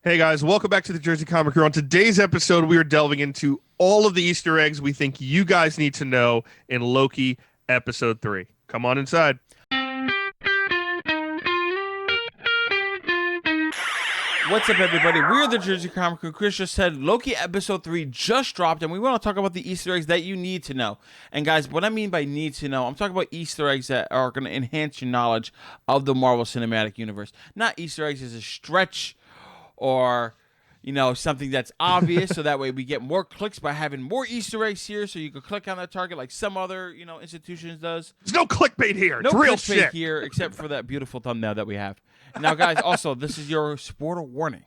Hey guys, welcome back to the Jersey Comic Crew. On today's episode, we are delving into all of the Easter eggs we think you guys need to know in Loki episode 3. Come on inside. What's up, everybody? We're the Jersey Comic Crew. Chris just said Loki episode 3 just dropped, and we want to talk about the Easter eggs that you need to know. And guys, what I mean by need to know, I'm talking about Easter eggs that are going to enhance your knowledge of the Marvel Cinematic Universe. Not Easter eggs as a stretch or, something that's obvious, so that way we get more clicks by having more Easter eggs here, so you can click on that target like some other, institutions does. There's no clickbait here. No it's real clickbait shit here, except for that beautiful thumbnail that we have. Now, guys, also, this is your spoiler warning.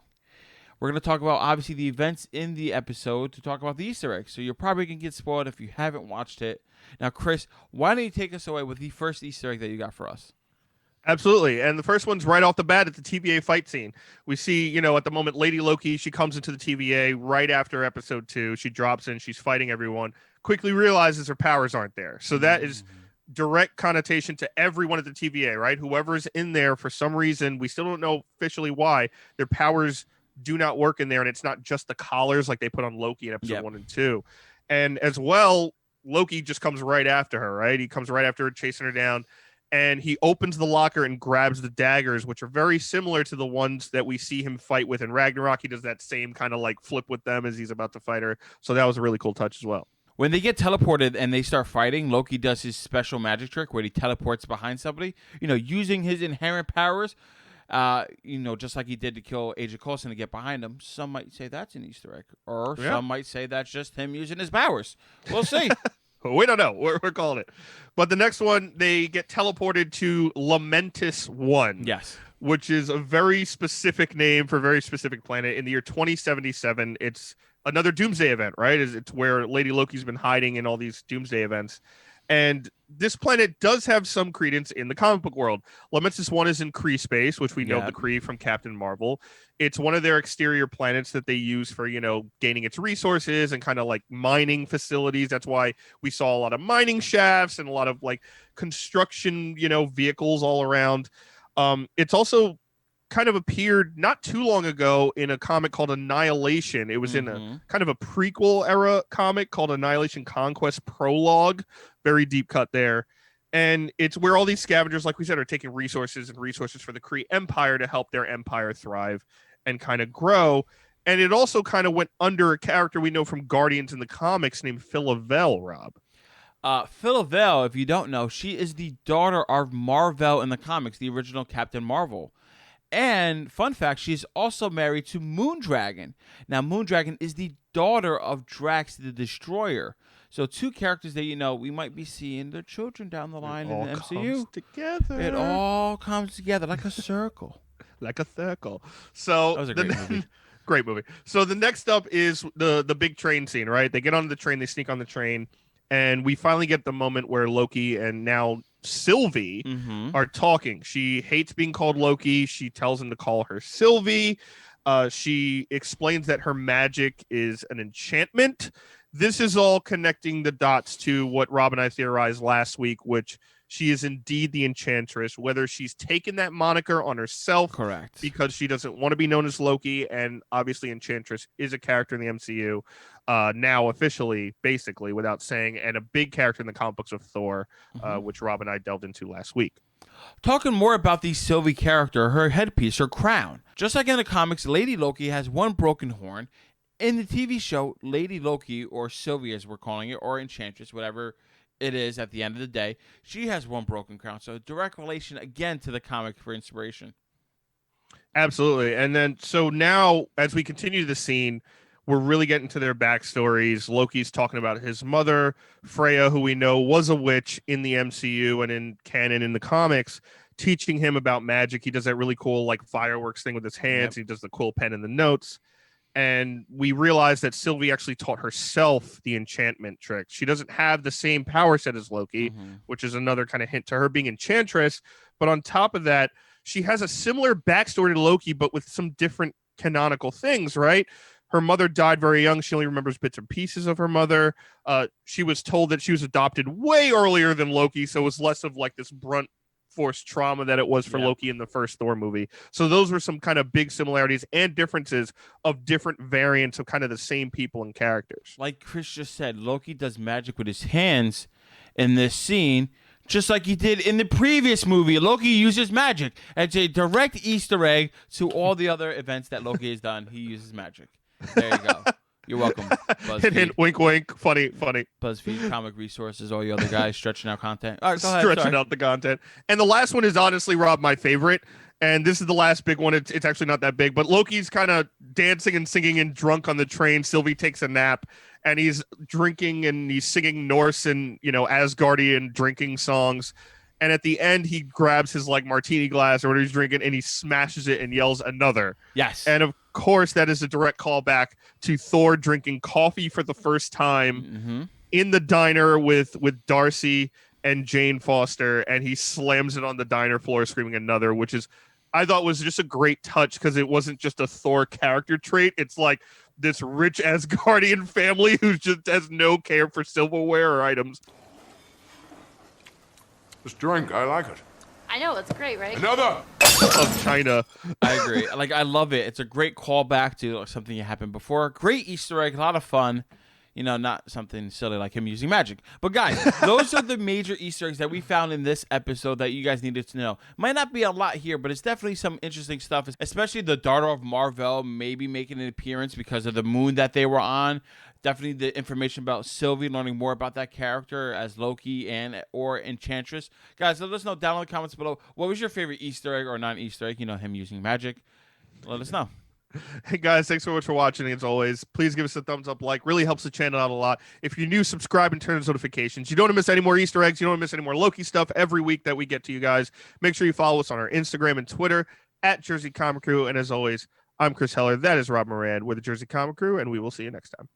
We're going to talk about, obviously, the events in the episode to talk about the Easter eggs. So you're probably going to get spoiled if you haven't watched it. Now, Chris, why don't you take us away with the first Easter egg that you got for us? Absolutely. And the first one's right off the bat at the TVA fight scene. We see, at the moment, Lady Loki, she comes into the TVA right after episode 2. She drops in, she's fighting everyone, quickly realizes her powers aren't there. So that is direct connotation to everyone at the TVA, right? Whoever's in there, for some reason, we still don't know officially why, their powers do not work in there. And it's not just the collars like they put on Loki in episode 1 and 2. And as well, Loki just comes right after her, right? He comes right after her, chasing her down. And he opens the locker and grabs the daggers, which are very similar to the ones that we see him fight with in Ragnarok. He does that same kind of like flip with them as he's about to fight her. So that was a really cool touch as well. When they get teleported and they start fighting, Loki does his special magic trick where he teleports behind somebody, using his inherent powers, just like he did to kill Agent Coulson to get behind him. Some might say that's an Easter egg, or some might say that's just him using his powers. We'll see. We don't know. We're calling it. But the next one, they get teleported to Lamentis 1. Yes. Which is a very specific name for a very specific planet. In the year 2077, it's another Doomsday event, right? It's where Lady Loki's been hiding in all these Doomsday events. And this planet does have some credence in the comic book world. Lamentis 1 is in Kree space, which we know the Kree from Captain Marvel. It's one of their exterior planets that they use for, gaining its resources and kind of like mining facilities. That's why we saw a lot of mining shafts and a lot of like construction, vehicles all around. It's also kind of appeared not too long ago in a comic called Annihilation. It was in a kind of a prequel era comic called Annihilation Conquest Prologue. Very deep cut there. And it's where all these scavengers, like we said, are taking resources for the Kree Empire to help their empire thrive and kind of grow. And it also kind of went under a character we know from Guardians in the comics named Philavelle, Rob. Philavelle, if you don't know, she is the daughter of Marvel in the comics, the original Captain Marvel. And fun fact, she's also married to Moondragon. Now, Moondragon is the daughter of Drax the Destroyer. So two characters that, we might be seeing their children down the line in the MCU. It all comes together like a circle. Like a circle. So that was a great movie. Great movie. So the next up is the big train scene, right? They get on the train, they sneak on the train, and we finally get the moment where Loki and now Sylvie are talking. She hates being called Loki. She tells him to call her Sylvie. She explains that her magic is an enchantment. This is all connecting the dots to what Rob and I theorized last week, which she is indeed the Enchantress, whether she's taken that moniker on herself. Correct. Because she doesn't want to be known as Loki, and obviously Enchantress is a character in the MCU now officially, basically, without saying, and a big character in the comic books of Thor, which Rob and I delved into last week. Talking more about the Sylvie character, her headpiece, her crown. Just like in the comics, Lady Loki has one broken horn. In the TV show, Lady Loki, or Sylvie as we're calling it, or Enchantress, whatever it is at the end of the day, she has one broken crown. So direct relation again to the comic for inspiration. Absolutely. And then so now as we continue the scene, we're really getting to their backstories. Loki's talking about his mother, Freya, who we know was a witch in the MCU and in canon in the comics, teaching him about magic. He does that really cool like fireworks thing with his hands. He does the cool pen in the notes. And we realize that Sylvie actually taught herself the enchantment trick. She doesn't have the same power set as Loki, which is another kind of hint to her being Enchantress. But on top of that, she has a similar backstory to Loki, but with some different canonical things, right? Her mother died very young. She only remembers bits and pieces of her mother. She was told that she was adopted way earlier than Loki, so it was less of like this brunt Force trauma that it was for Yeah. Loki in the first Thor movie. So those were some kind of big similarities and differences of different variants of kind of the same people and characters. Like Chris just said, Loki does magic with his hands in this scene, just like he did in the previous movie. Loki uses magic. It's a direct Easter egg to all the other events that Loki has done. He uses magic. There you go. You're welcome, BuzzFeed. Hint, hint, wink, wink. Funny. BuzzFeed, Comic Resources, all you other guys stretching out content. All right, go ahead. Stretching Sorry. out the content. And the last one is honestly, Rob, my favorite. And this is the last big one. It's actually not that big, but Loki's kind of dancing and singing and drunk on the train. Sylvie takes a nap, and he's drinking and he's singing Norse and, Asgardian drinking songs. And at the end, he grabs his like martini glass or whatever he's drinking, and he smashes it and yells another. Yes. And of course, that is a direct callback to Thor drinking coffee for the first time in the diner with Darcy and Jane Foster, and he slams it on the diner floor, screaming another, which is I thought was just a great touch because it wasn't just a Thor character trait. It's like this rich Asgardian family who just has no care for silverware or items. This drink, I like it. I know, it's great, right? Another! Of China. I agree. Like, I love it. It's a great callback to something that happened before. Great Easter egg, a lot of fun. Not something silly like him using magic. But guys, those are the major Easter eggs that we found in this episode that you guys needed to know. Might not be a lot here, but it's definitely some interesting stuff, especially the daughter of Marvel maybe making an appearance because of the moon that they were on. Definitely the information about Sylvie, learning more about that character as Loki or Enchantress. Guys, let us know down in the comments below. What was your favorite Easter egg or non-Easter egg? Him using magic. Let us know. Hey guys, thanks so much for watching. As always, please give us a thumbs up, really helps the channel out a lot. If you're new, subscribe and turn on notifications. You don't want to miss any more Easter eggs. You don't want to miss any more Loki stuff every week that we get to you guys. Make sure you follow us on our Instagram and Twitter at Jersey Comic Crew. And as always, I'm Chris Heller. That is Rob Moran with the Jersey Comic Crew, and we will see you next time.